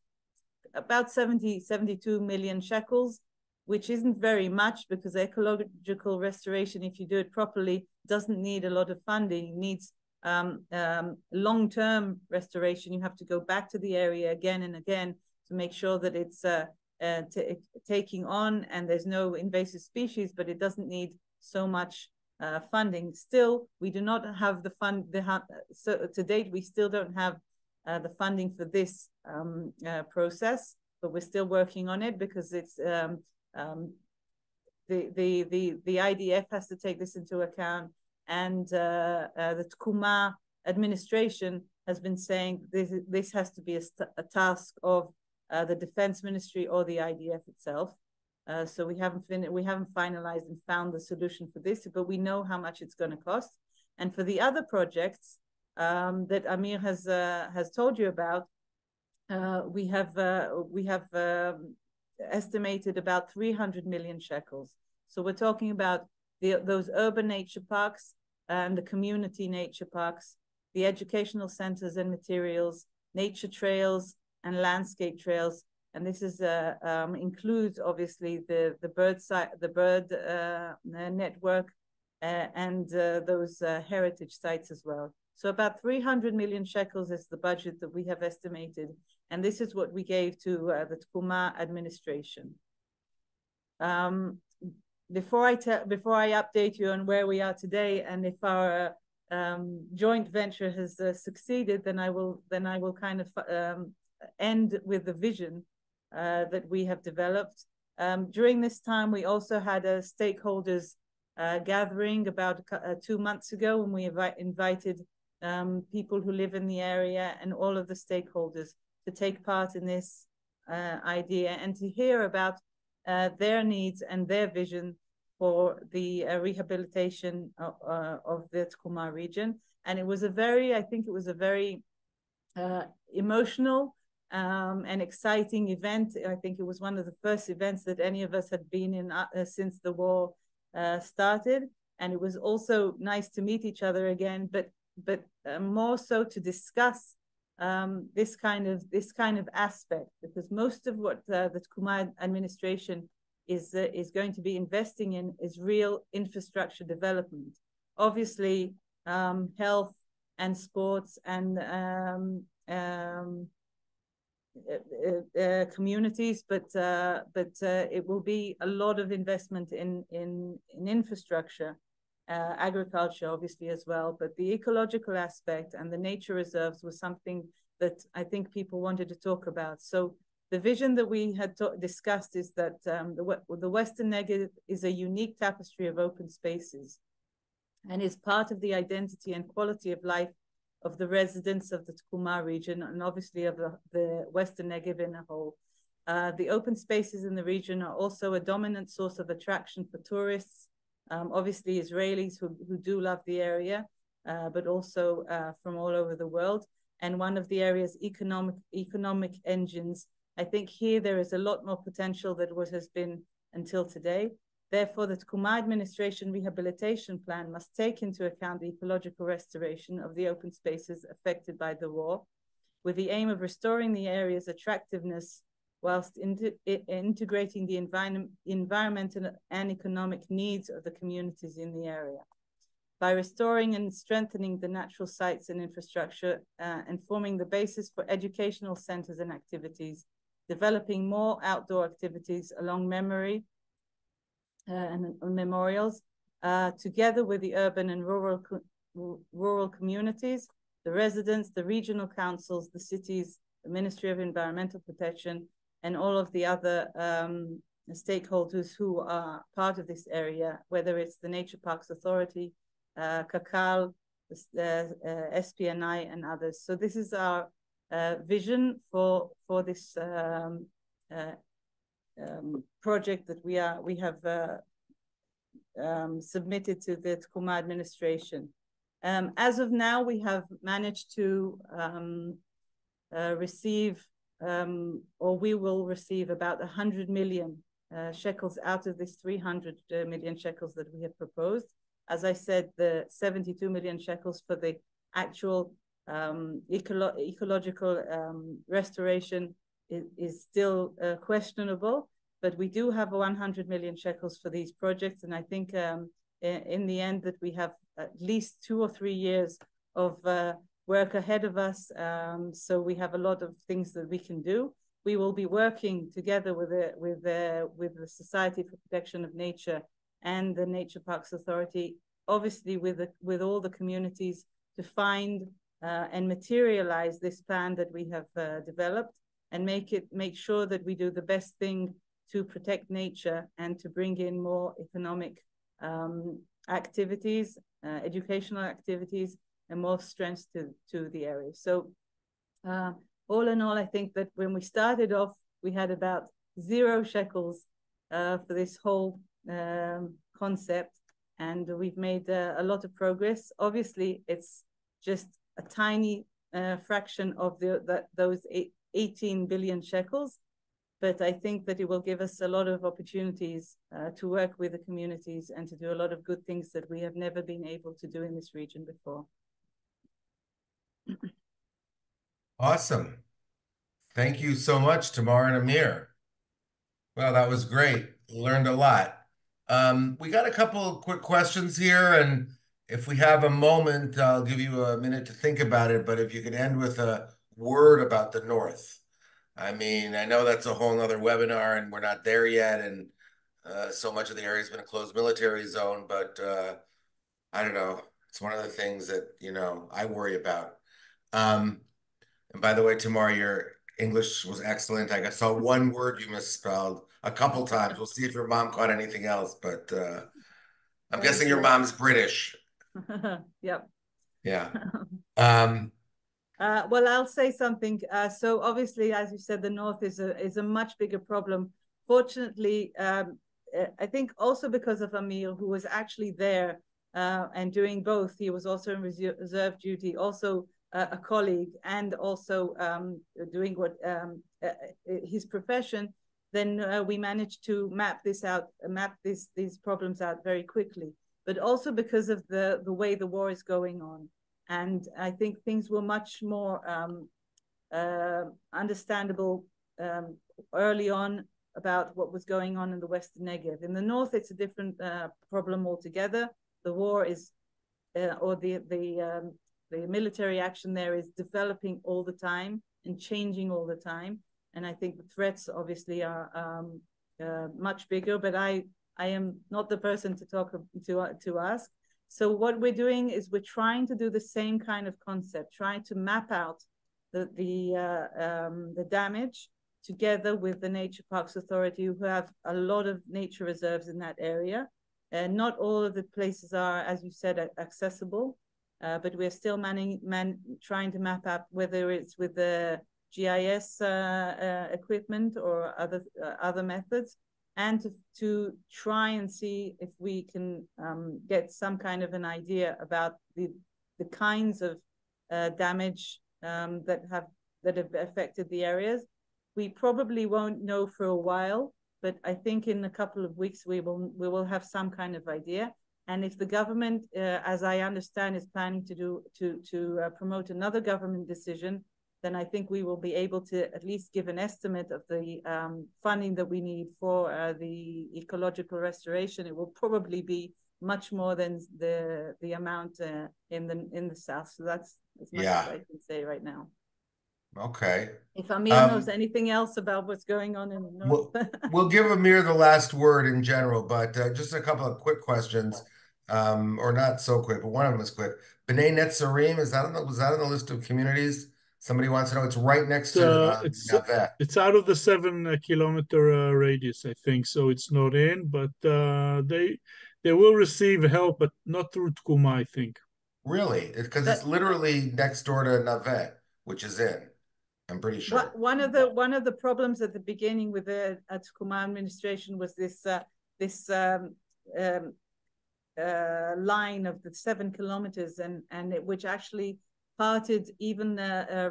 about 72 million shekels, which isn't very much, because ecological restoration, if you do it properly, doesn't need a lot of funding. It needs long-term restoration. You have to go back to the area again and again to make sure that it's taking on and there's no invasive species, but it doesn't need so much funding. Still, we do not have the fund. So to date, we still don't have the funding for this process, but we're still working on it, because it's the IDF has to take this into account, and the Tkuma administration has been saying this has to be a task of the Defense Ministry or the IDF itself. So we haven't finalized and found the solution for this, but we know how much it's going to cost. And for the other projects that Amir has told you about, we have estimated about 300 million shekels. So we're talking about those urban nature parks and the community nature parks, the educational centers and materials, nature trails and landscape trails. And this is includes obviously the bird network and those heritage sites as well. So about 300 million shekels is the budget that we have estimated, and this is what we gave to the Tkuma administration. Before I update you on where we are today and if our joint venture has succeeded, then I will kind of end with the vision that we have developed. During this time, we also had a stakeholders gathering about 2 months ago, when we invited people who live in the area and all of the stakeholders to take part in this idea and to hear about their needs and their vision for the rehabilitation of the Tkuma region. And it was I think it was a very emotional and exciting event. I think it was one of the first events that any of us had been in since the war started. And it was also nice to meet each other again, but more so to discuss this kind of aspect, because most of what the Tkuma administration is going to be investing in is real infrastructure development. Obviously, health and sports and communities, but it will be a lot of investment in infrastructure, agriculture obviously as well, but the ecological aspect and the nature reserves was something that I think people wanted to talk about. So the vision that we had discussed is that the Western Negev is a unique tapestry of open spaces and is part of the identity and quality of life of the residents of the Tkuma region, and obviously of the Western Negev in a whole. The open spaces in the region are also a dominant source of attraction for tourists, obviously Israelis who do love the area, but also from all over the world. And one of the area's economic engines. I think here there is a lot more potential than what has been until today. Therefore, the Tkuma administration rehabilitation plan must take into account the ecological restoration of the open spaces affected by the war, with the aim of restoring the area's attractiveness whilst integrating the environmental and economic needs of the communities in the area. By restoring and strengthening the natural sites and infrastructure and forming the basis for educational centers and activities, developing more outdoor activities along memory and memorials, together with the urban and rural communities, the residents, the regional councils, the cities, the Ministry of Environmental Protection, and all of the other stakeholders who are part of this area, whether it's the Nature Parks Authority, Kakal, SPNI, and others. So this is our vision for this project that we have submitted to the Tkuma administration. As of now, we have managed to receive, or we will receive, about 100 million shekels out of this 300 million shekels that we have proposed. As I said, the 72 million shekels for the actual ecological restoration is still questionable, but we do have 100 million shekels for these projects. And I think in the end that we have at least 2 or 3 years of work ahead of us. So we have a lot of things that we can do. We will be working together with the Society for Protection of Nature and the Nature Parks Authority, obviously with all the communities, to find and materialize this plan that we have developed, and make sure that we do the best thing to protect nature and to bring in more economic activities, educational activities, and more strength to the area. So all in all, I think that when we started off, we had about 0 shekels for this whole concept, and we've made a lot of progress. Obviously, it's just a tiny fraction of those 18 billion shekels, but I think that it will give us a lot of opportunities to work with the communities and to do a lot of good things that we have never been able to do in this region before. Awesome. Thank you so much, Tamar and Amir. Well, that was great. Learned a lot. We got a couple quick questions here, and if we have a moment, I'll give you a minute to think about it, but if you could end with a word about the North. I mean, I know that's a whole nother webinar and we're not there yet, and so much of the area has been a closed military zone, but I don't know. It's one of the things that, I worry about. And by the way, Tamar, your English was excellent. I saw one word you misspelled a couple times. We'll see if your mom caught anything else, but I'm guessing your mom's British. Yep. Yeah. Well, I'll say something. So obviously, as you said, the North is a much bigger problem. Fortunately, I think also because of Amir, who was actually there and doing both. He was also in reserve duty, also a colleague, and also doing what his profession. Then we managed to map these problems out very quickly. But also because of the way the war is going on. And I think things were much more understandable early on about what was going on in the Western Negev. In the North, it's a different problem altogether. The war is, or the military action there is developing all the time and changing all the time. And I think the threats obviously are much bigger, but I am not the person to talk to ask. So what we're doing is we're trying to do the same kind of concept, trying to map out the damage together with the Nature Parks Authority, who have a lot of nature reserves in that area. And not all of the places are, as you said, accessible, but we're still trying to map out whether it's with the GIS equipment or other methods, and to try and see if we can get some kind of an idea about the kinds of damage that have affected the areas. We probably won't know for a while, but I think in a couple of weeks we will have some kind of idea. And if the government, as I understand, is planning to promote another government decision then I think we will be able to at least give an estimate of the funding that we need for the ecological restoration. It will probably be much more than the amount in the south. So that's as much as I can say right now. Okay. If Amir knows anything else about what's going on in the north. We'll give Amir the last word in general, but just a couple of quick questions, or not so quick, but one of them is quick. B'nai Netzarim, was that on the list of communities? Somebody wants to know. It's right next to Naveh. It's out of the 7 kilometer radius, I think. So it's not in, but they will receive help, but not through Tkuma, I think. Really? Because it's literally next door to Naveh, which is in. I'm pretty sure. One of the problems at the beginning with the Tkuma administration was this line of the 7 kilometers, and which actually parted even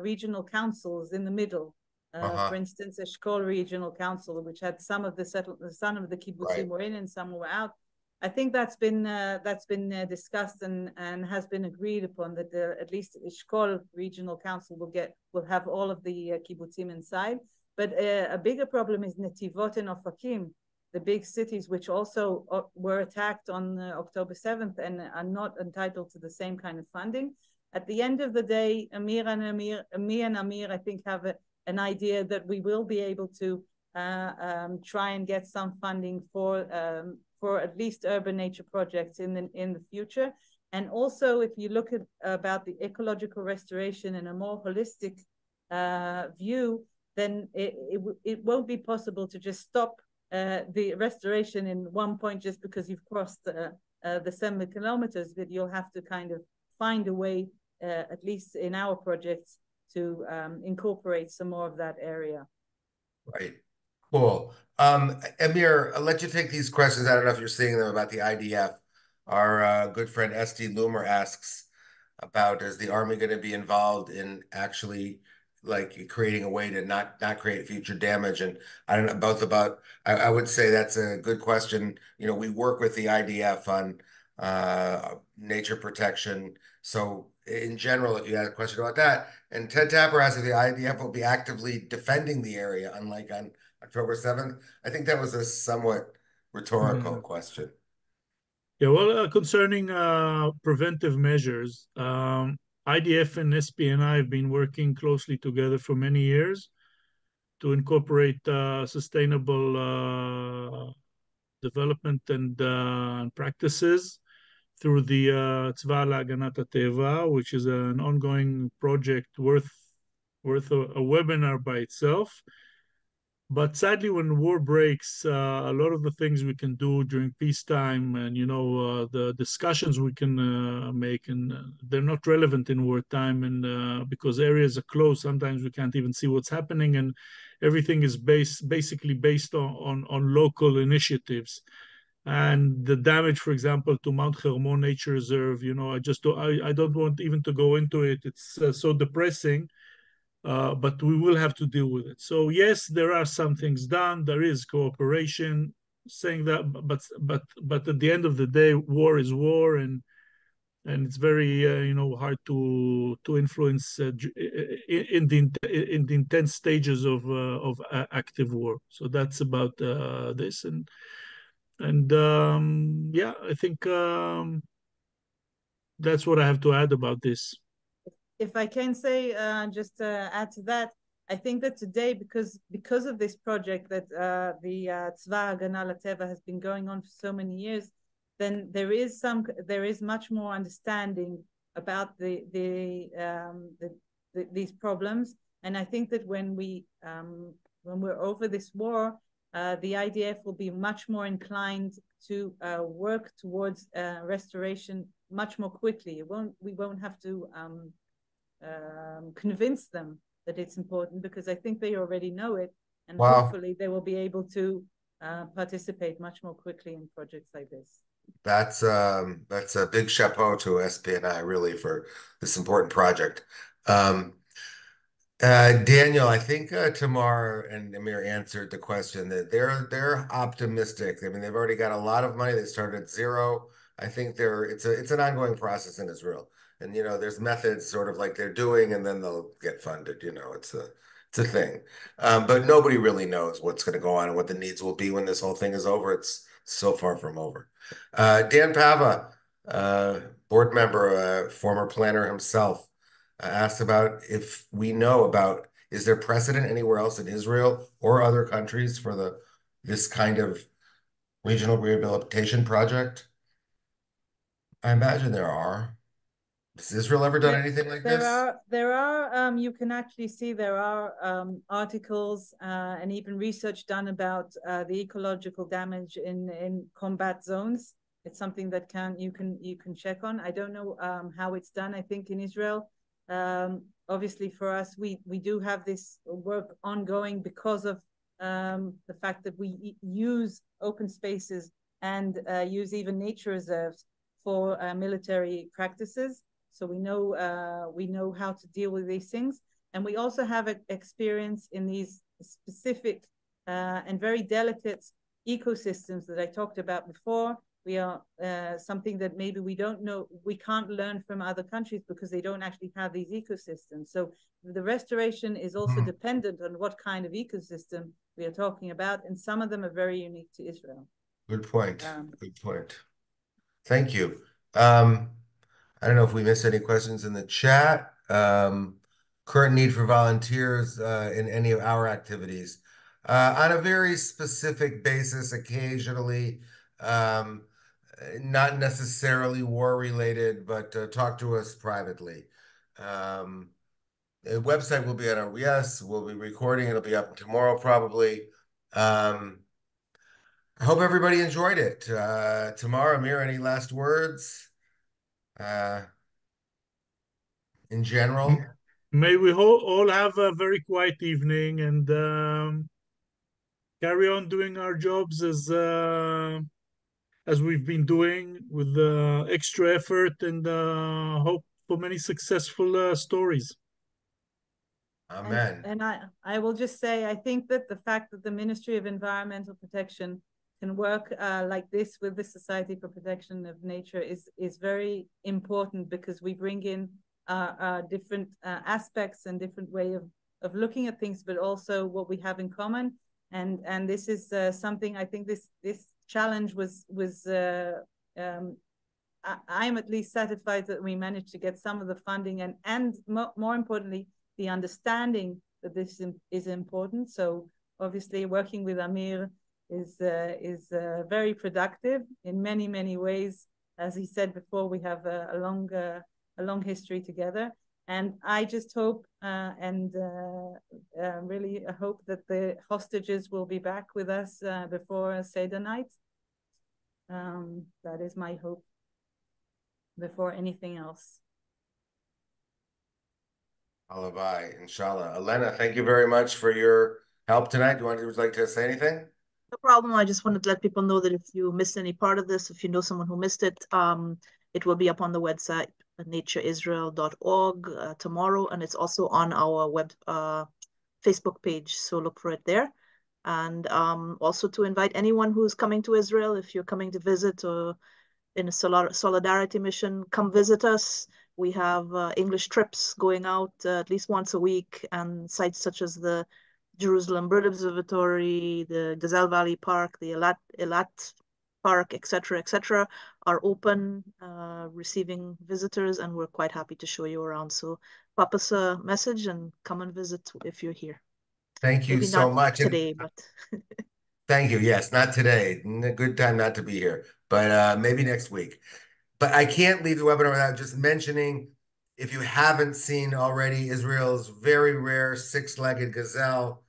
regional councils in the middle. For instance, Eshkol Regional Council, which had some of the kibbutzim were in and some were out. I think that's been discussed and has been agreed upon, that at least Eshkol Regional Council will have all of the kibbutzim inside. But a bigger problem is Netivot and Ofakim, the big cities, which also were attacked on October 7th and are not entitled to the same kind of funding. At the end of the day, me and Amir, I think, have an idea that we will be able to try and get some funding for at least urban nature projects in the future. And also, if you look at about the ecological restoration in a more holistic view, then it won't be possible to just stop the restoration in one point just because you've crossed the 7 kilometers, but you'll have to kind of find a way, at least in our projects, to incorporate some more of that area. Right. Cool. Amir, I'll let you take these questions. I don't know if you're seeing them about the IDF. Our good friend Esti Loomer asks about, is the Army going to be involved in actually like creating a way to not create future damage? And I don't know both about, I would say that's a good question. You know, we work with the IDF on nature protection. So in general, if you had a question about that, and Ted Tapper asked if the IDF will be actively defending the area, unlike on October 7th. I think that was a somewhat rhetorical question. Yeah, well, concerning preventive measures, IDF and SPNI have been working closely together for many years to incorporate sustainable development and practices through the Tzva L'Haganat HaTeva, which is an ongoing project worth a webinar by itself. But sadly, when war breaks, a lot of the things we can do during peacetime and, the discussions we can make, and they're not relevant in wartime. And because areas are closed, sometimes we can't even see what's happening. And everything is basically based on local initiatives. And the damage, for example, to Mount Hermon Nature Reserve, I don't want even to go into it. It's so depressing. But we will have to deal with it. So yes, there are some things done. There is cooperation, saying that, but at the end of the day, war is war, and it's very hard to influence in the intense stages of active war. So that's about this, and yeah, I think that's what I have to add about this. If I can say, just to add to that, I think that today, because of this project that the Tzva Haganah L'Teva has been going on for so many years, then there is much more understanding about these problems. And I think that when we're over this war, the IDF will be much more inclined to work towards restoration much more quickly. We won't have to convince them that it's important, because I think they already know it, and hopefully they will be able to participate much more quickly in projects like this. That's a big chapeau to SPNI, really, for this important project. Daniel, I think Tamar and Amir answered the question that they're optimistic. I mean, they've already got a lot of money. They started at zero. I think it's an ongoing process in Israel. And there's methods sort of like they're doing, and then they'll get funded. It's a thing. But nobody really knows what's going to go on and what the needs will be when this whole thing is over. It's so far from over. Dan Pava, board member, former planner himself, asked about if we know about, is there precedent anywhere else in Israel or other countries for this kind of regional rehabilitation project? I imagine there are. Has Israel ever done anything like this? There are, you can actually see there are articles and even research done about the ecological damage in combat zones. It's something that you can check on. I don't know how it's done. I think in Israel, obviously for us, we do have this work ongoing because of the fact that we use open spaces and use even nature reserves for military practices. So we know how to deal with these things, and we also have experience in these specific and very delicate ecosystems that I talked about before. We are something that maybe we don't know, we can't learn from other countries because they don't actually have these ecosystems. So the restoration is also dependent on what kind of ecosystem we are talking about, and some of them are very unique to Israel. Good point. Good point. Thank you. I don't know if we missed any questions in the chat. Current need for volunteers in any of our activities. On a very specific basis, occasionally, not necessarily war-related, but talk to us privately. The website will be on our, yes, we'll be recording. It'll be up tomorrow probably. I hope everybody enjoyed it. Tamar, Amir, any last words? In general? May we all have a very quiet evening and carry on doing our jobs as we've been doing with extra effort and hope for many successful stories. Amen. And I will just say, I think that the fact that the Ministry of Environmental Protection can work like this with the Society for Protection of Nature is very important, because we bring in different aspects and different way of looking at things, but also what we have in common. And this is something, I think this challenge was I'm at least satisfied that we managed to get some of the funding and more importantly, the understanding that this is important. So obviously working with Amir is very productive in many ways. As he said before, we have a long history together. And I just hope really hope that the hostages will be back with us before Seder night. That is my hope before anything else. Halavai, inshallah. Elena, thank you very much for your help tonight. Would you like to say anything? No problem. I just wanted to let people know that if you missed any part of this, if you know someone who missed it, it will be up on the website, natureisrael.org tomorrow, and it's also on our Facebook page, so look for it there. And also to invite anyone who's coming to Israel, if you're coming to visit or in a solidarity mission, come visit us. We have English trips going out at least once a week, and sites such as the Jerusalem Bird Observatory, the Gazelle Valley Park, the Eilat Park, etc., are open, receiving visitors, and we're quite happy to show you around. So pop us a message and come and visit if you're here. Thank you so much. Today, but thank you. Yes, not today. A good time not to be here, but maybe next week. But I can't leave the webinar without just mentioning, if you haven't seen already, Israel's very rare six-legged gazelle,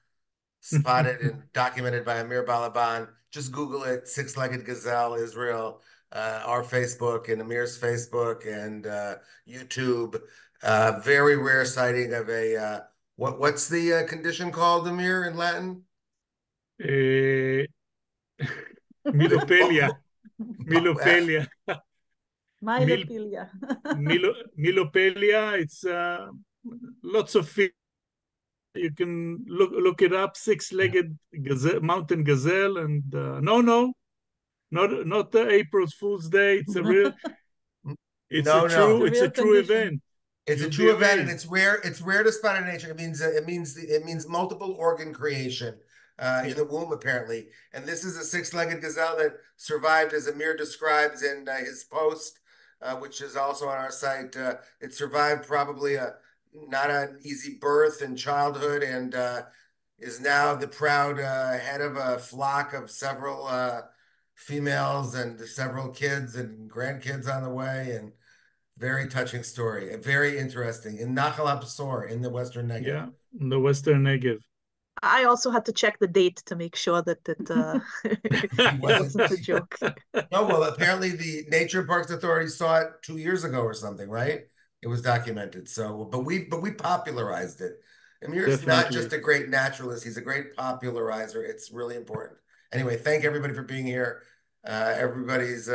spotted and documented by Amir Balaban. Just Google it, six-legged gazelle, Israel, our Facebook and Amir's Facebook and YouTube. Very rare sighting of a, what's the condition called, Amir, in Latin? Milopelia. Milopelia. Mylopelia. Milopelia. It's lots of fish. You can look it up. Six-legged mountain gazelle, and not April Fool's Day. It's a real. It's No, a true, no. it's a real true condition. event. It's a You'll true be event, and amazed. it's rare to spot in nature. It means multiple organ creation in the womb, apparently. And this is a six-legged gazelle that survived, as Amir describes in his post, which is also on our site. It survived probably not an easy birth and childhood, and is now the proud head of a flock of several females and several kids and grandkids on the way. And very touching story, very interesting. In Nachal HaBesor in the Western Negev. Yeah, in the Western Negev. I also had to check the date to make sure that it wasn't a joke. No, well, apparently the Nature Parks Authority saw it 2 years ago or something, right? It was documented. So, but we popularized it. Amir's not Definitely. just a great naturalist; he's a great popularizer. It's really important. Anyway, thank everybody for being here. Everybody's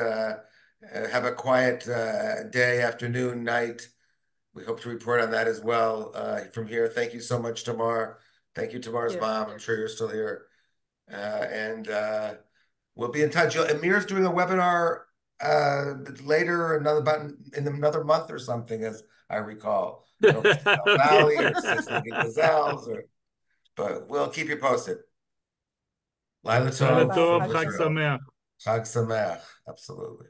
have a quiet day, afternoon, night. We hope to report on that as well from here. Thank you so much, Tamar. Thank you, Tamar's mom. I'm sure you're still here. And we'll be in touch. Amir's doing a webinar later, in another month or something, as I recall. I don't know if it's Gazelle Valley or six-legged gazelles, but we'll keep you posted. Laila Laila Tov Tov, from Chag Israel. Sameach. Chag Sameach, absolutely.